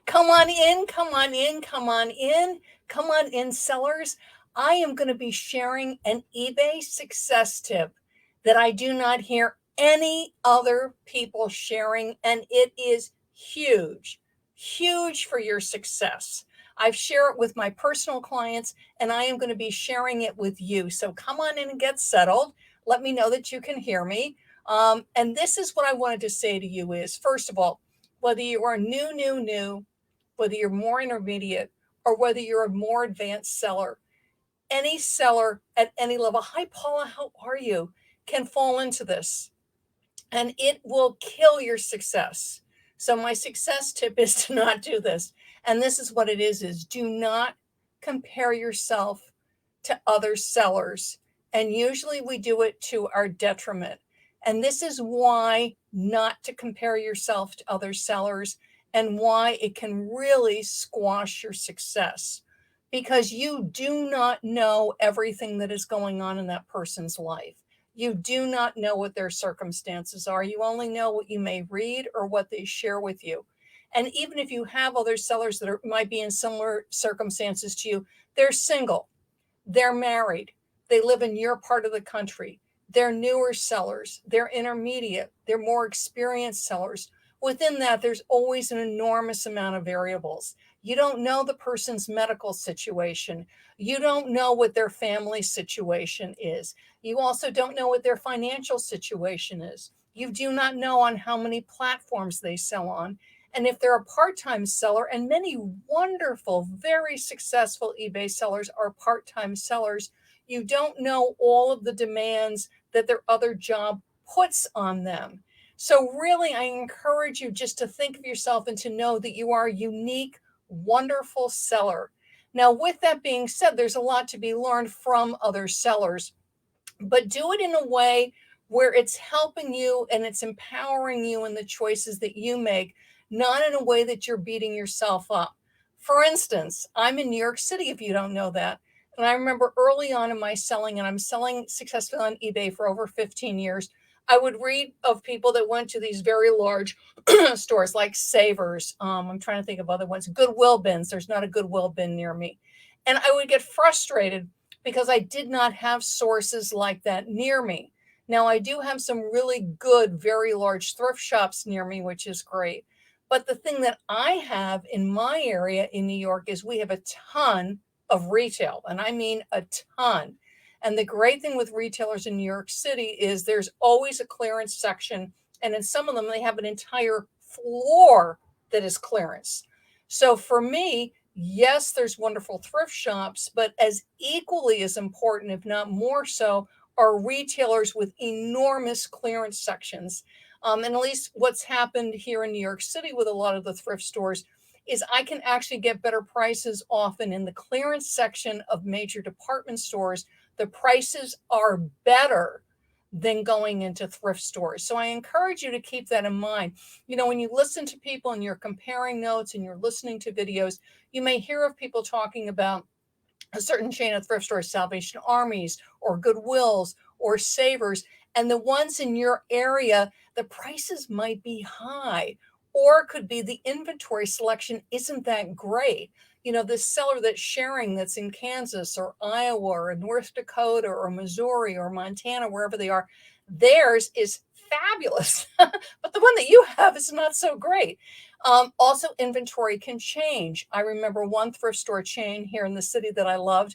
Come on in, come on in, come on in, come on in, sellers. I am going to be sharing an eBay success tip that I do not hear any other people sharing, and it is huge, huge for your success. I've shared it with my personal clients, and I am going to be sharing it with you. So come on in and get settled. Let me know that you can hear me. And this is what I wanted to say to you is, first of all, whether you are new, whether you're more intermediate or whether you're a more advanced seller, any seller at any level, hi Paula, how are you, can fall into this and it will kill your success. So my success tip is to not do this. And this is what it is do not compare yourself to other sellers. And usually we do it to our detriment. And this is why not to compare yourself to other sellers and why it can really squash your success because you do not know everything that is going on in that person's life. You do not know what their circumstances are. You only know what you may read or what they share with you. And even if you have other sellers that might be in similar circumstances to you, they're single, they're married, they live in your part of the country, they're newer sellers, they're intermediate, they're more experienced sellers. Within that, there's always an enormous amount of variables. You don't know the person's medical situation. You don't know what their family situation is. You also don't know what their financial situation is. You do not know on how many platforms they sell on. And if they're a part-time seller, and many wonderful, very successful eBay sellers are part-time sellers, you don't know all of the demands that their other job puts on them. So really, I encourage you just to think of yourself and to know that you are a unique, wonderful seller. Now, with that being said, there's a lot to be learned from other sellers, but do it in a way where it's helping you and it's empowering you in the choices that you make, not in a way that you're beating yourself up. For instance, I'm in New York City, if you don't know that. And I remember early on in my selling, and I'm selling successfully on eBay for over 15 years, I would read of people that went to these very large stores like Savers. I'm trying to think of other ones, Goodwill bins. There's not a Goodwill bin near me. And I would get frustrated because I did not have sources like that near me. Now, I do have some really good, very large thrift shops near me, which is great. But the thing that I have in my area in New York is we have a ton of retail, and I mean a ton. And the great thing with retailers in New York City is there's always a clearance section, and in some of them, they have an entire floor that is clearance. So for me, yes, there's wonderful thrift shops, but as equally as important, if not more so, are retailers with enormous clearance sections. And at least what's happened here in New York City with a lot of the thrift stores is I can actually get better prices often in the clearance section of major department stores. The prices are better than going into thrift stores. So I encourage you to keep that in mind. You know, when you listen to people and you're comparing notes and you're listening to videos, you may hear of people talking about a certain chain of thrift stores, Salvation Armies or Goodwills or Savers, and the ones in your area, the prices might be high, or it could be the inventory selection isn't that great. You know, this seller that's sharing that's in Kansas or Iowa or North Dakota or Missouri or Montana, wherever they are, theirs is fabulous, but the one that you have is not so great. Also, inventory can change. I remember one thrift store chain here in the city that I loved.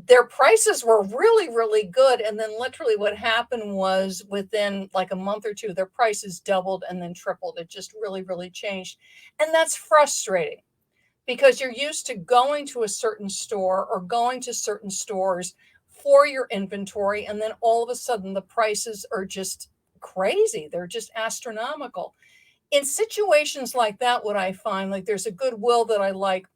Their prices were really, really good. And then literally what happened was within like a month or two, their prices doubled and then tripled. It just really, really changed. And that's frustrating because you're used to going to a certain store or going to certain stores for your inventory. And then all of a sudden the prices are just crazy. They're just astronomical. In situations like that, what I find, like there's a Goodwill that I like,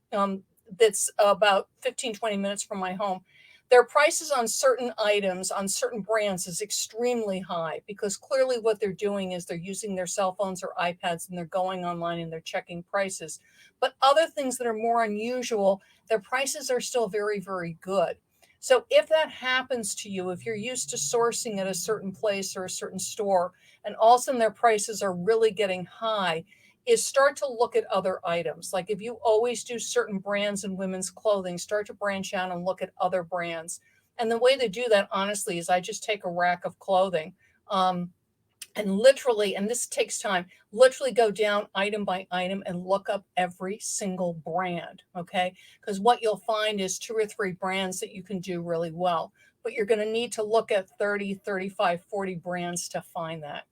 that's about 15, 20 minutes from my home. Their prices on certain items, on certain brands, is extremely high because clearly what they're doing is they're using their cell phones or iPads and they're going online and they're checking prices. But other things that are more unusual, their prices are still very, very good. So if that happens to you, if you're used to sourcing at a certain place or a certain store, and all of a sudden their prices are really getting high, is start to look at other items. Like if you always do certain brands in women's clothing, start to branch out and look at other brands. And the way to do that, honestly, is I just take a rack of clothing. And literally, and this takes time, literally go down item by item and look up every single brand, okay? Because what you'll find is 2 or 3 brands that you can do really well, but you're going to need to look at 30, 35, 40 brands to find that.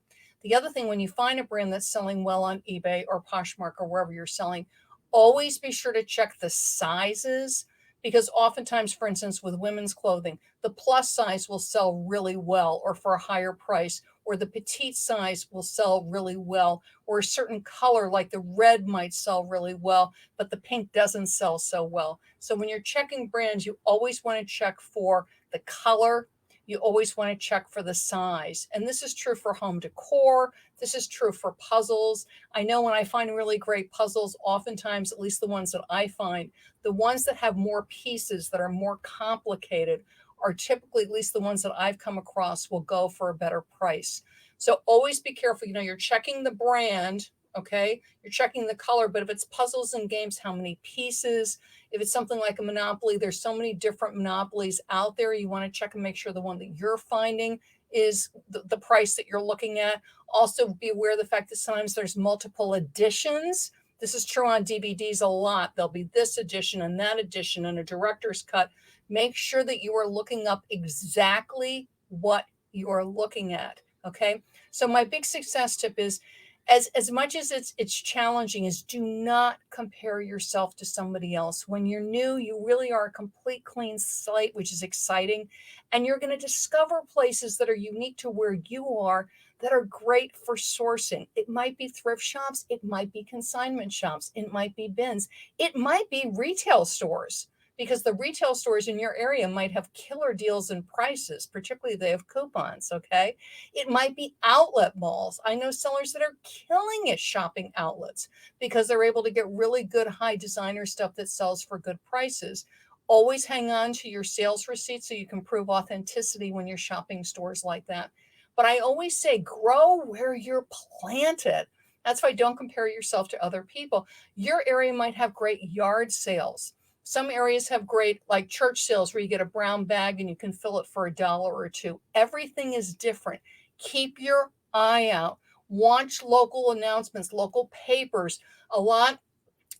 The other thing, when you find a brand that's selling well on eBay or Poshmark or wherever you're selling, always be sure to check the sizes, because oftentimes, for instance, with women's clothing, the plus size will sell really well or for a higher price, or the petite size will sell really well, or a certain color like the red might sell really well, but the pink doesn't sell so well. So when you're checking brands, you always want to check for the color. You always want to check for the size. And this is true for home decor. This is true for puzzles. I know when I find really great puzzles, oftentimes, at least the ones that I find, the ones that have more pieces, that are more complicated, are typically, at least the ones that I've come across, will go for a better price. So always be careful. You're checking the brand, okay? You're checking the color, but if it's puzzles and games, how many pieces? If it's something like a Monopoly, there's so many different Monopolies out there. You want to check and make sure the one that you're finding is the price that you're looking at. Also be aware of the fact that sometimes there's multiple editions. This is true on DVDs a lot. There'll be this edition and that edition and a director's cut. Make sure that you are looking up exactly what you are looking at. Okay. So my big success tip is, as much as it's challenging, is do not compare yourself to somebody else. When you're new, you really are a complete clean slate, which is exciting. And you're going to discover places that are unique to where you are, that are great for sourcing. It might be thrift shops. It might be consignment shops. It might be bins. It might be retail stores, because the retail stores in your area might have killer deals and prices, particularly if they have coupons, okay? It might be outlet malls. I know sellers that are killing it shopping outlets because they're able to get really good high designer stuff that sells for good prices. Always hang on to your sales receipts so you can prove authenticity when you're shopping stores like that. But I always say, grow where you're planted. That's why don't compare yourself to other people. Your area might have great yard sales. Some areas have great, like church sales, where you get a brown bag and you can fill it for $1 or $2. Everything is different. Keep your eye out. Watch local announcements, local papers. A lot,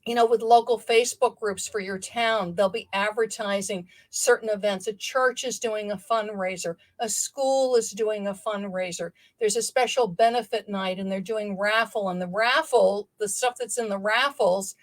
with local Facebook groups for your town, they'll be advertising certain events. A church is doing a fundraiser. A school is doing a fundraiser. There's a special benefit night and they're doing raffle. And the raffle, the stuff that's in the raffles,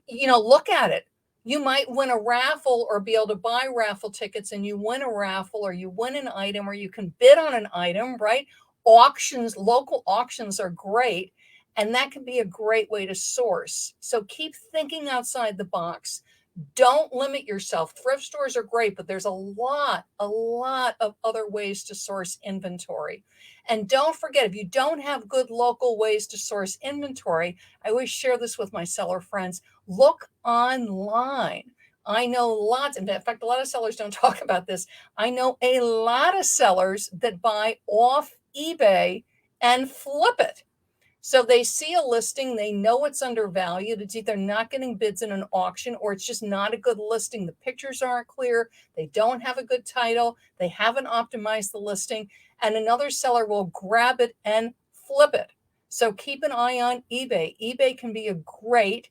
look at it. You might win a raffle or be able to buy raffle tickets, and you win a raffle or you win an item or you can bid on an item, right? Auctions, local auctions are great. And that can be a great way to source. So keep thinking outside the box. Don't limit yourself. Thrift stores are great, but there's a lot of other ways to source inventory. And don't forget, if you don't have good local ways to source inventory, I always share this with my seller friends, look online. I know lots, in fact, a lot of sellers don't talk about this. I know a lot of sellers that buy off eBay and flip it. So they see a listing, they know it's undervalued. It's either not getting bids in an auction or it's just not a good listing. The pictures aren't clear. They don't have a good title. They haven't optimized the listing. And another seller will grab it and flip it. So keep an eye on eBay. eBay can be a great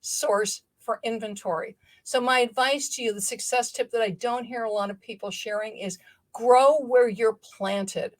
source for inventory. So my advice to you, the success tip that I don't hear a lot of people sharing, is grow where you're planted.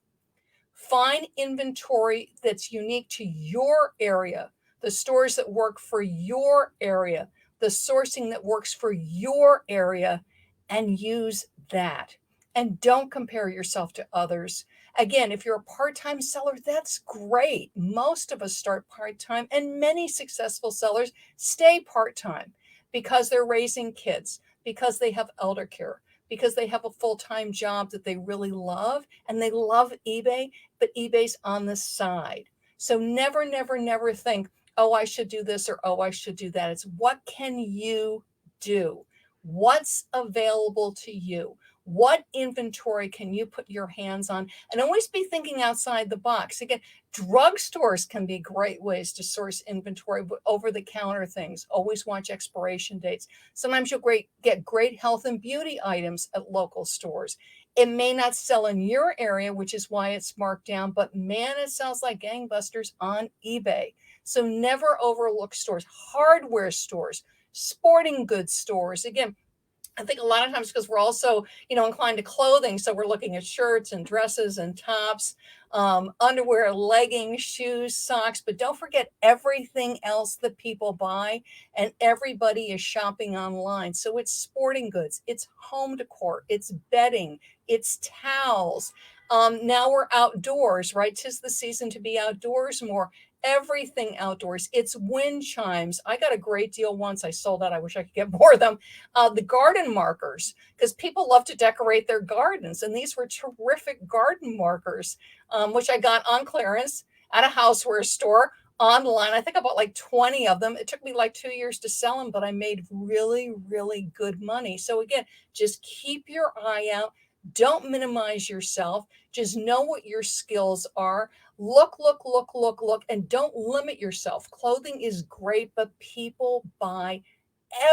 Find inventory that's unique to your area, the stores that work for your area, the sourcing that works for your area, and use that. And don't compare yourself to others. Again, if you're a part-time seller, that's great. Most of us start part-time, and many successful sellers stay part-time because they're raising kids, because they have elder care, because they have a full-time job that they really love, and they love eBay, but eBay's on the side. So never think, oh, I should do this, or oh, I should do that. It's what can you do? What's available to you? What inventory can you put your hands on? And always be thinking outside the box. Again, drugstores can be great ways to source inventory, but over the counter things. Always watch expiration dates. Sometimes you'll get great health and beauty items at local stores. It may not sell in your area, which is why it's marked down, but man, it sells like gangbusters on eBay. So never overlook stores, hardware stores, sporting goods stores. Again, I think a lot of times because we're also, inclined to clothing. So we're looking at shirts and dresses and tops, underwear, leggings, shoes, socks. But don't forget everything else that people buy, and everybody is shopping online. So it's sporting goods, it's home decor, it's bedding, it's towels. Now we're outdoors, right? 'Tis the season to be outdoors more. Everything outdoors. It's wind chimes. I got a great deal once. I sold out. I wish I could get more of them. The garden markers, because people love to decorate their gardens. And these were terrific garden markers, which I got on clearance at a houseware store online. I think I bought like 20 of them. It took me like 2 years to sell them, but I made really, really good money. So again, just keep your eye out. Don't minimize yourself. Just know what your skills are. Look, look, look, look, look, and don't limit yourself. Clothing is great, but people buy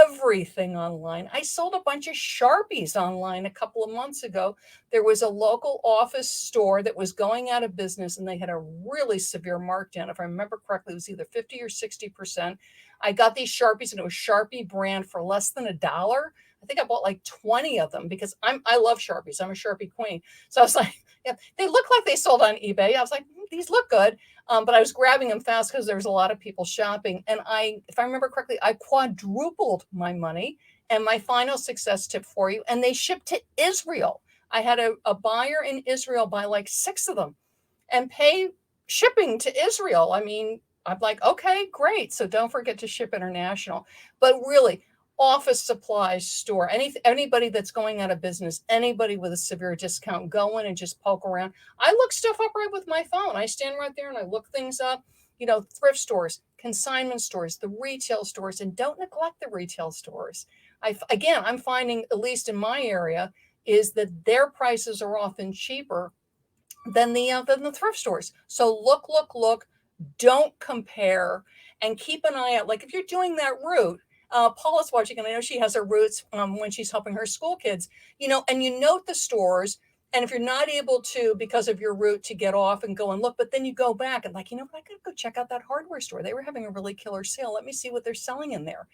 everything online. I sold a bunch of Sharpies online a couple of months ago. There was a local office store that was going out of business and they had a really severe markdown. If I remember correctly, it was either 50 or 60%. I got these Sharpies and it was Sharpie brand for less than $1. I think I bought like 20 of them because I love Sharpies. I'm a Sharpie queen. So I was like, yeah, they look like they sold on eBay. I was like, these look good. But I was grabbing them fast because there was a lot of people shopping. And if I remember correctly, I quadrupled my money. And my final success tip for you, and they shipped to Israel. I had a buyer in Israel buy like 6 of them and pay shipping to Israel. I mean, I'm like, okay, great. So don't forget to ship international. But really, office supplies store, anybody that's going out of business, anybody with a severe discount, go in and just poke around. I look stuff up right with my phone. I stand right there and I look things up, thrift stores, consignment stores, the retail stores, and don't neglect the retail stores. I'm finding, at least in my area, is that their prices are often cheaper than the thrift stores. So look, look, look. Don't compare, and keep an eye out. Like if you're doing that route, Paula's watching, and I know she has her routes when she's helping her school kids. And you note the stores. And if you're not able to, because of your route, to get off and go and look, but then you go back and like, I gotta go check out that hardware store. They were having a really killer sale. Let me see what they're selling in there.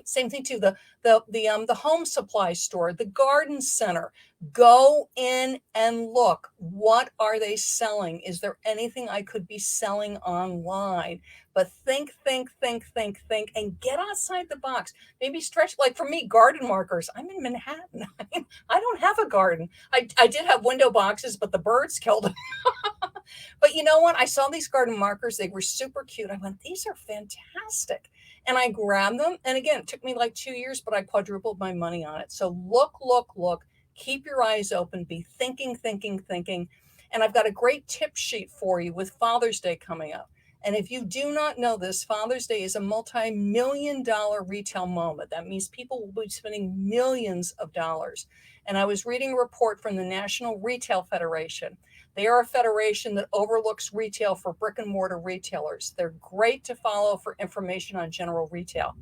Same thing too. The home supply store, the garden center. Go in and look. What are they selling? Is there anything I could be selling online? But think, think, think, think, think, and get outside the box. Maybe stretch, like for me, garden markers. I'm in Manhattan. I don't have a garden. I did have window boxes, but the birds killed them. But you know what? I saw these garden markers. They were super cute. I went, these are fantastic. And I grabbed them. And again, it took me like 2 years, but I quadrupled my money on it. So look, look, look. Keep your eyes open. Be thinking, thinking, thinking. And I've got a great tip sheet for you with Father's Day coming up. And if you do not know this, Father's Day is a multi-million-dollar retail moment. That means people will be spending millions of dollars. And I was reading a report from the National Retail Federation. They are a federation that overlooks retail for brick and mortar retailers. They're great to follow for information on general retail.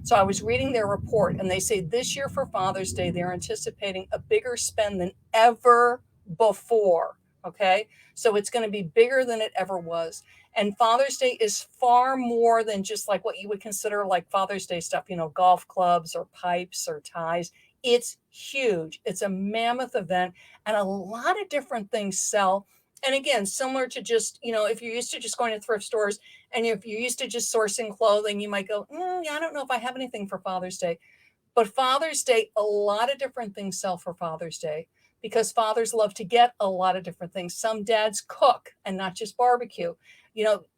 So I was reading their report, and they say this year for Father's Day, they're anticipating a bigger spend than ever before. Okay. So it's going to be bigger than it ever was. And Father's Day is far more than just like what you would consider like Father's Day stuff, golf clubs or pipes or ties. It's huge. It's a mammoth event, and a lot of different things sell. And again, similar to just, if you're used to just going to thrift stores, and if you're used to just sourcing clothing, you might go, yeah, I don't know if I have anything for Father's Day. But Father's Day, a lot of different things sell for Father's Day because fathers love to get a lot of different things. Some dads cook and not just barbecue.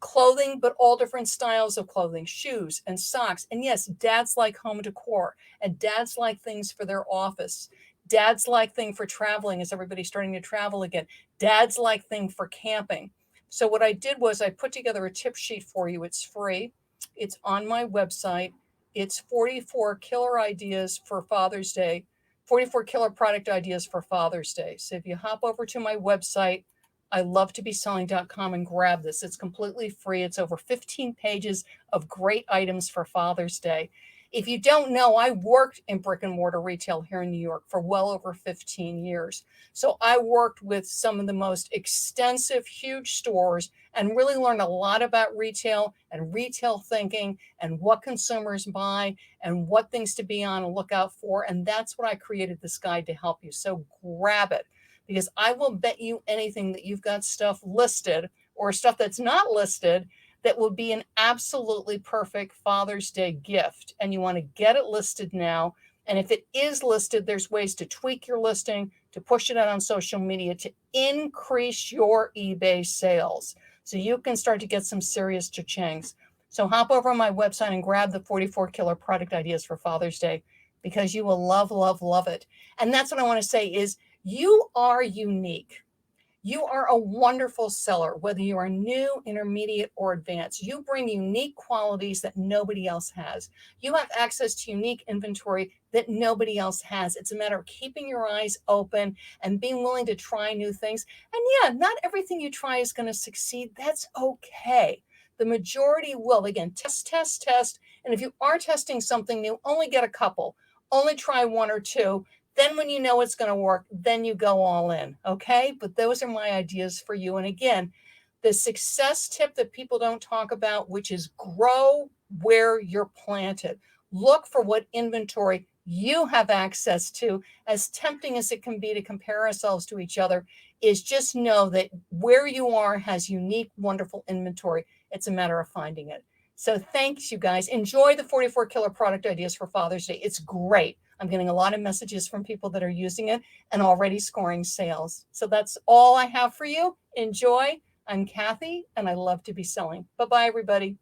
Clothing, but all different styles of clothing, shoes and socks. And yes, dads like home decor, and dads like things for their office. Dads like thing for traveling as everybody's starting to travel again. Dads like thing for camping. So what I did was I put together a tip sheet for you. It's free. It's on my website. It's 44 killer ideas for Father's Day 44 killer product ideas for Father's Day. So if you hop over to my website, ilovetobselling.com, and grab this. It's completely free. It's over 15 pages of great items for Father's Day. If you don't know, I worked in brick and mortar retail here in New York for well over 15 years. So I worked with some of the most extensive, huge stores and really learned a lot about retail and retail thinking and what consumers buy and what things to be on a lookout for. And that's what I created this guide to help you. So grab it, because I will bet you anything that you've got stuff listed or stuff that's not listed that will be an absolutely perfect Father's Day gift. And you want to get it listed now. And if it is listed, there's ways to tweak your listing, to push it out on social media, to increase your eBay sales, so you can start to get some serious cha-changs. So hop over on my website and grab the 44 killer product ideas for Father's Day, because you will love, love, love it. And that's what I want to say is, you are unique. You are a wonderful seller, whether you are new, intermediate, or advanced. You bring unique qualities that nobody else has. You have access to unique inventory that nobody else has. It's a matter of keeping your eyes open and being willing to try new things. And yeah, not everything you try is going to succeed. That's okay. The majority will. Again, test, test, test. And if you are testing something new, only get a couple. Only try one or two. Then when you know it's going to work, then you go all in, okay? But those are my ideas for you. And again, the success tip that people don't talk about, which is grow where you're planted. Look for what inventory you have access to. As tempting as it can be to compare ourselves to each other, is just know that where you are has unique, wonderful inventory. It's a matter of finding it. So thanks, you guys. Enjoy the 44 killer product ideas for Father's Day. It's great. I'm getting a lot of messages from people that are using it and already scoring sales. So that's all I have for you. Enjoy. I'm Kathy, and I love to be selling. Bye-bye, everybody.